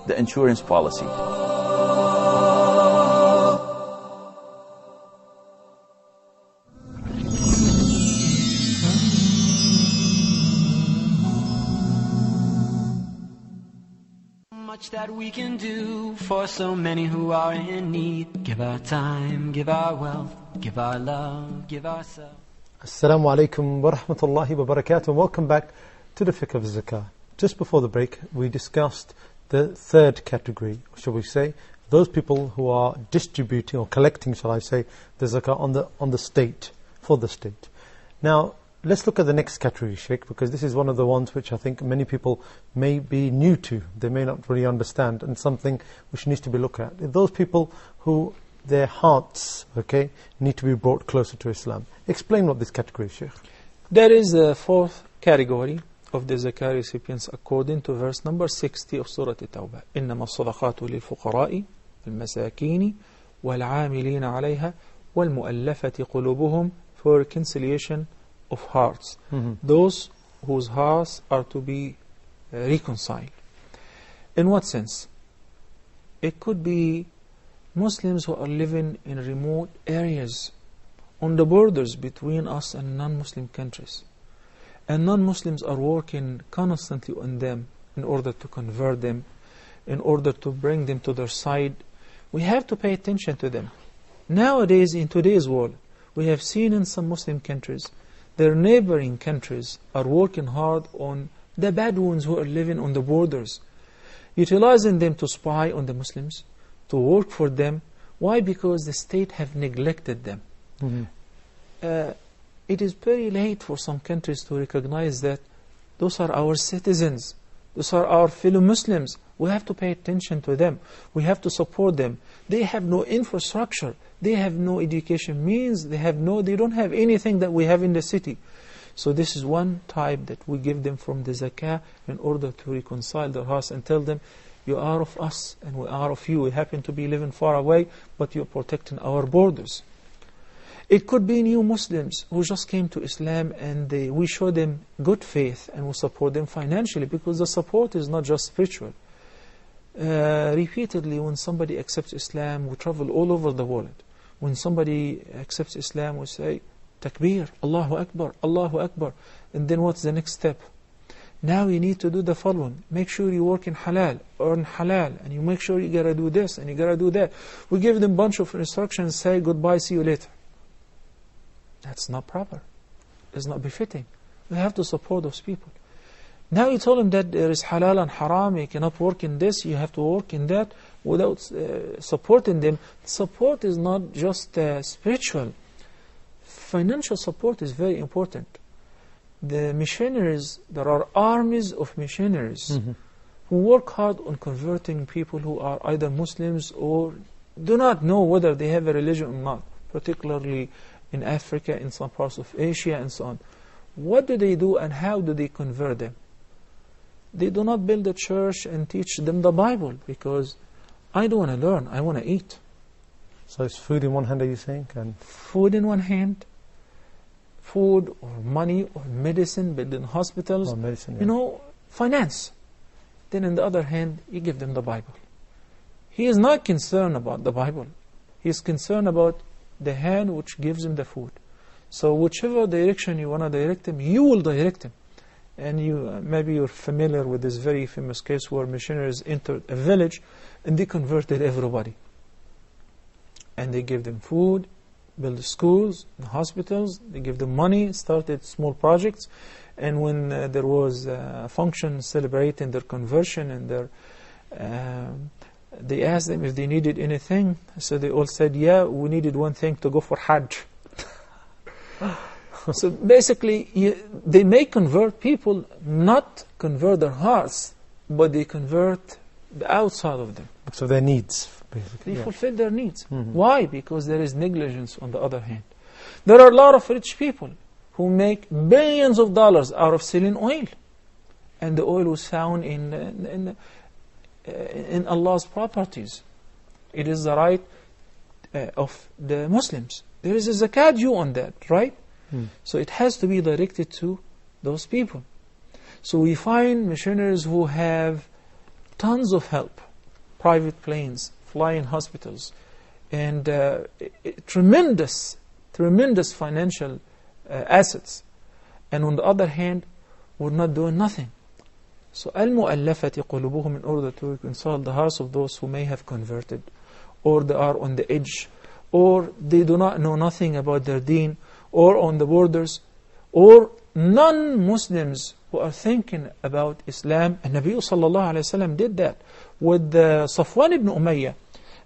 the insurance policy. Much that we can do for so many who are in need. Give our time, give our wealth, give our love, give ourselves. Assalamu alaikum wa rahmatullahi wa barakatuh. Welcome back to the Fiqh of Zakah. Just before the break, we discussed the third category, or shall we say, those people who are distributing or collecting, shall I say, the zakah on the state, for the state. Now, let's look at the next category, Sheikh, because this is one of the ones which I think many people may be new to. They may not really understand, and something which needs to be looked at. Those people who their hearts, need to be brought closer to Islam. Explain what this category is, Sheikh. There is a fourth category of the zakah recipients according to verse number 60 of Surah At-Tawbah. إِنَّمَا الصَّدَقَاتُ لِلْفُقَرَاءِ الْمَسَاكِينِ وَالْعَامِلِينَ عَلَيْهَا وَالْمُؤَلَّفَةِ قُلُوبُهُمْ, for reconciliation of hearts. Those whose hearts are to be reconciled. In what sense? It could be Muslims who are living in remote areas on the borders between us and non-Muslim countries, and non-Muslims are working constantly on them in order to convert them, in order to bring them to their side. We have to pay attention to them. Nowadays, in today's world, we have seen in some Muslim countries, their neighboring countries are working hard on the Bedouins who are living on the borders, utilizing them to spy on the Muslims, to work for them. Why? Because the state have neglected them. It is very late for some countries to recognize that those are our citizens, those are our fellow Muslims. We have to pay attention to them. We have to support them. They have no infrastructure. They have no education means. They don't have anything that we have in the city. So this is one type that we give them from the zakah in order to reconcile their hearts and tell them, you are of us and we are of you. We happen to be living far away, but you're protecting our borders. It could be new Muslims who just came to Islam, and we show them good faith and we support them financially, because the support is not just spiritual. Repeatedly, when somebody accepts Islam, we travel all over the world. When somebody accepts Islam, we say, Takbir, Allahu Akbar, Allahu Akbar. And then what's the next step? Now you need to do the following. Make sure you work in halal, earn halal, and you make sure you gotta do this and you gotta do that. We give them a bunch of instructions, say goodbye, see you later. That's not proper. It's not befitting. We have to support those people. Now you told them that there is halal and haram, you cannot work in this, you have to work in that, without supporting them. Support is not just spiritual. Financial support is very important. The missionaries, there are armies of missionaries who work hard on converting people who are either Muslims or do not know whether they have a religion or not, particularly in Africa, in some parts of Asia and so on. What do they do and how do they convert them? They do not build a church and teach them the Bible, because I don't want to learn, I want to eat. So it's food in one hand, are you saying? And food in one hand, food or money or medicine, building hospitals, or medicine, finance. Then on the other hand, you give them the Bible. He is not concerned about the Bible. He is concerned about the hand which gives him the food. So whichever direction you want to direct him, you will direct him. And maybe you're familiar with this very famous case where missionaries entered a village and they converted everybody. And they gave them food, built schools, hospitals, they gave them money, started small projects. And when there was a function celebrating their conversion and they asked them if they needed anything. So they all said, yeah, we needed one thing, to go for Hajj. So basically, they may convert people, not convert their hearts, but they convert the outside of them. So their needs, basically. They fulfill their needs. Why? Because there is negligence on the other hand. There are a lot of rich people who make billions of dollars out of selling oil. And the oil was found in Allah's properties. It is the right of the Muslims. There is a zakat due on that, right? So it has to be directed to those people. So we find missionaries who have tons of help, private planes, flying hospitals, and tremendous financial assets. And on the other hand, we're not doing nothing. So al-mu'allafati qulubuhum, in order to reconcile the hearts of those who may have converted, or they are on the edge, or they do not know nothing about their deen, or on the borders, or non-Muslims who are thinking about Islam. And Nabi sallallahu alayhi wa sallam did that with Safwan ibn Umayyah.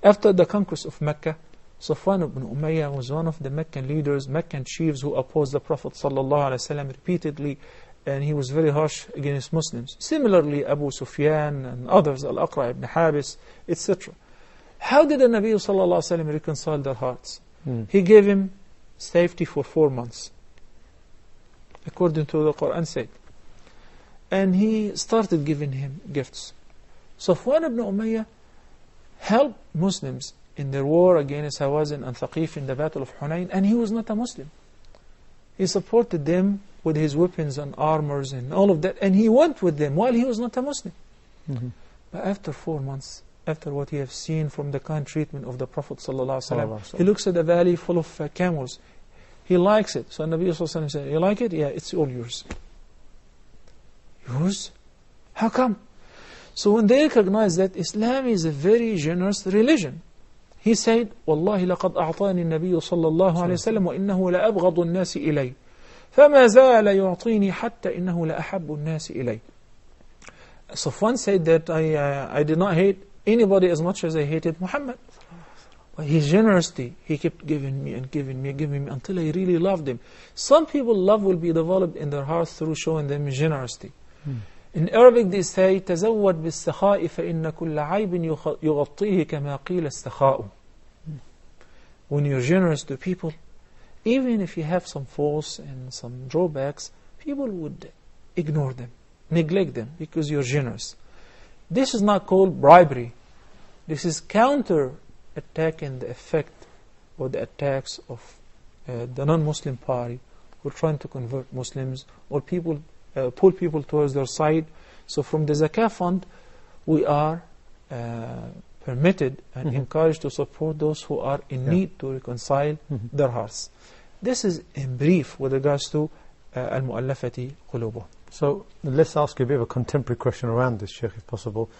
After the conquest of Mecca, Safwan ibn Umayyah was one of the Meccan leaders, Meccan chiefs who opposed the Prophet sallallahu alayhi wa sallam repeatedly, and he was very harsh against Muslims. Similarly, Abu Sufyan and others, Al-Aqra ibn Habis, etc. How did the Nabi sallallahu alayhi wa sallam reconcile their hearts? He gave him safety for 4 months, according to the Quran said. And he started giving him gifts. Safwan ibn Umayyah helped Muslims in their war against Hawazin and Thaqif in the Battle of Hunayn, and he was not a Muslim. He supported them with his weapons and armors and all of that, and he went with them while he was not a Muslim. But after 4 months, after what he has seen from the kind treatment of the Prophet ﷺ, he looks at a valley full of camels. He likes it. So Nabi ﷺ said, "You like it? Yeah, it's all yours." Yours? How come? So when they recognize that Islam is a very generous religion, he said, "Wallahi laqad a'tani an-nabiy sallallahu alayhi wa sallam wa innahu la abghadu an-nas ilay. فما زال يعطيني حتى إنه لأحب الناس إلي." Safwan said that I did not hate anybody as much as I hated Muhammad. But his generosity, he kept giving me and giving me and giving me until I really loved him. Some people, love will be developed in their hearts through showing them generosity. In Arabic they say تزود بالسخاء فإن كل عيب يغطيه كما قيل السخاء. When you're generous to people, even if you have some faults and some drawbacks, people would ignore them, neglect them, because you're generous. This is not called bribery. This is counter-attacking the effect or the attacks of the non-Muslim party who are trying to convert Muslims or people pull people towards their side. So from the Zakah fund, we are permitted and encouraged to support those who are in need to reconcile their hearts. This is in brief with regards to al-mu'allafati qulubuh. So let's ask you a bit of a contemporary question around this, Sheikh, if possible.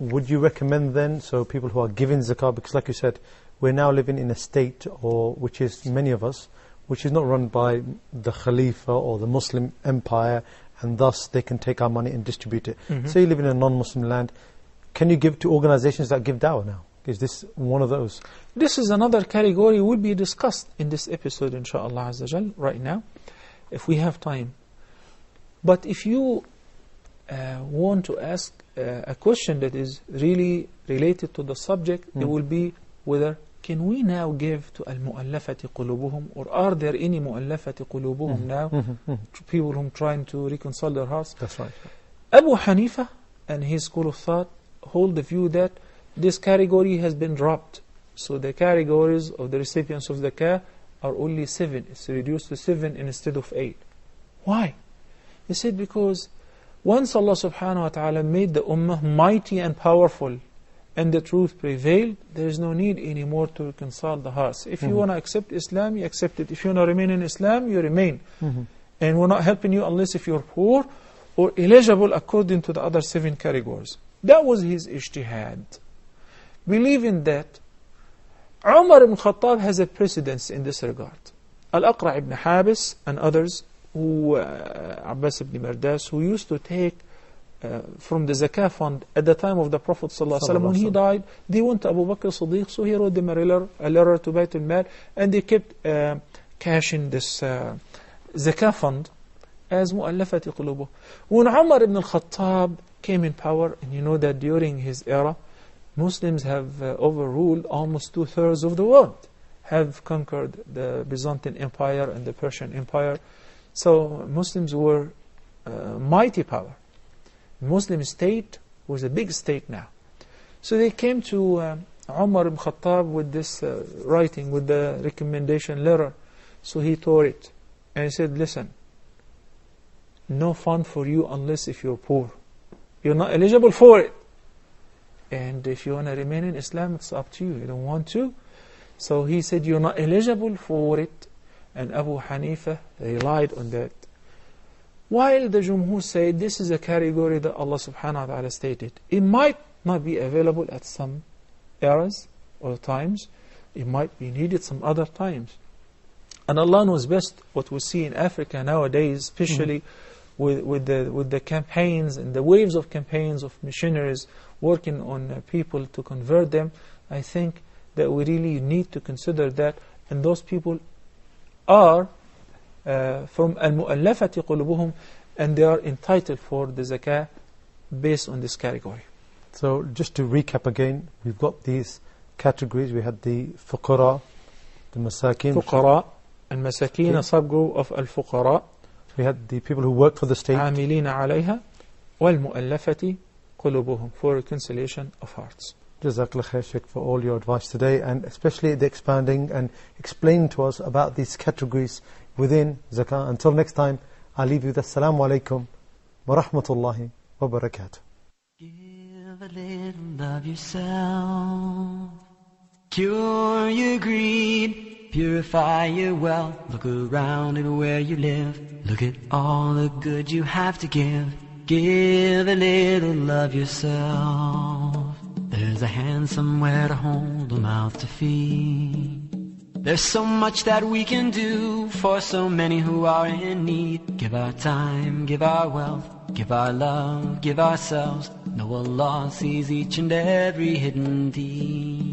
Would you recommend then, so people who are giving zakah, because like you said, we're now living in a state, or which is many of us, which is not run by the Khalifa or the Muslim empire, and thus they can take our money and distribute it. Say you live in a non-Muslim land, can you give to organizations that give dawah now? Is this one of those? This is another category will be discussed in this episode, inshaAllah Azza Jal, right now, if we have time. But if you want to ask a question that is really related to the subject, it will be whether can we now give to al-mu'allafati qulubuhum, or are there any mu'allafati qulubuhum now to people who are trying to reconcile their hearts? That's right. Abu Hanifa and his school of thought hold the view that this category has been dropped. So the categories of the recipients of zakah are only 7. It's reduced to 7 instead of 8. Why? He said because once Allah subhanahu wa ta'ala made the ummah mighty and powerful and the truth prevailed, there is no need anymore to reconcile the hearts. If you want to accept Islam, you accept it. If you want to remain in Islam, you remain. And we're not helping you unless if you're poor or eligible according to the other 7 categories. That was his ijtihad. Believing that Umar ibn Khattab has a precedence in this regard. Al-Aqra ibn Habis and others, who Abbas ibn Mardas, who used to take from the zakah fund at the time of the Prophet ﷺ, when he died, they went to Abu Bakr Siddiq, so he wrote them a letter to Bayt al-Mal, and they kept cashing this zakah fund as mu'allafati qulubuh. When Umar ibn al-Khattab came in power, and you know that during his era, Muslims have overruled almost 2/3 of the world, have conquered the Byzantine Empire and the Persian Empire. So Muslims were mighty power. Muslim state was a big state now. So they came to Umar ibn Khattab with this writing, with the recommendation letter. So he tore it and he said, listen, no fund for you unless if you're poor. You're not eligible for it. And if you want to remain in Islam, it's up to you. You don't want to. So he said, you're not eligible for it. And Abu Hanifa relied on that. While the Jumhur said, this is a category that Allah subhanahu wa ta'ala stated. It might not be available at some eras or times. It might be needed some other times. And Allah knows best what we see in Africa nowadays, especially with the campaigns and the waves of campaigns of missionaries working on people to convert them. I think that we really need to consider that. And those people are from al-mu'allafati qulubuhum, and they are entitled for the zakah based on this category. So just to recap again, we've got these categories. We had the fuqara, the masakin. Fuqara and masakin, a subgroup of al-fuqara. We had the people who work for the state. عاملين عليها والمؤلفة قلوبهم, for reconciliation of hearts. Jazakallah khair, Sheikh, for all your advice today, and especially the expanding and explaining to us about these categories within zakah. Until next time, I'll leave you with Assalamu alaikum wa rahmatullahi wa barakatuh. Give a little of yourself, cure your greed, purify your wealth. Look around at where you live, look at all the good you have to give. Give a little of yourself. There's a hand somewhere to hold, a mouth to feed. There's so much that we can do for so many who are in need. Give our time, give our wealth, give our love, give ourselves. Know Allah sees each and every hidden deed.